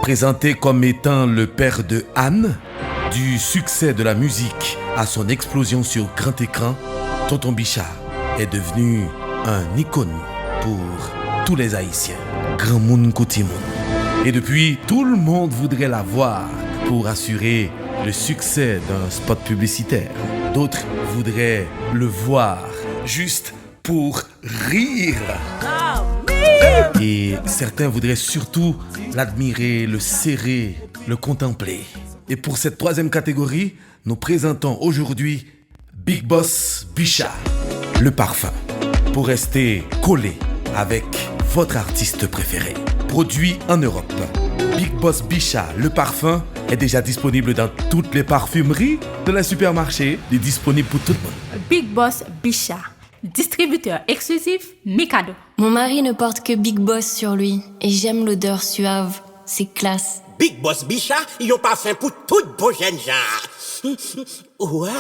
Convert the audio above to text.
Présenté comme étant le père de Anne, du succès de la musique à son explosion sur grand écran, Tonton Bichard est devenu un icône pour tous les Haïtiens. Grand monde côté monde. Et depuis, tout le monde voudrait la voir pour assurer le succès d'un spot publicitaire. D'autres voudraient le voir juste pour rire. Et certains voudraient surtout l'admirer, le serrer, le contempler. Et pour cette troisième catégorie, nous présentons aujourd'hui Big Boss Bichard, le parfum, pour rester collé avec votre artiste préféré. Produit en Europe, Big Boss Bichard, le parfum, est déjà disponible dans toutes les parfumeries de la supermarché. Il est disponible pour tout le monde. Big Boss Bichard, distributeur exclusif Mikado. Mon mari ne porte que Big Boss sur lui et j'aime l'odeur suave, c'est classe. Big Boss Bichard, ils ont parfum pour toute beau jeune gens. Waouh!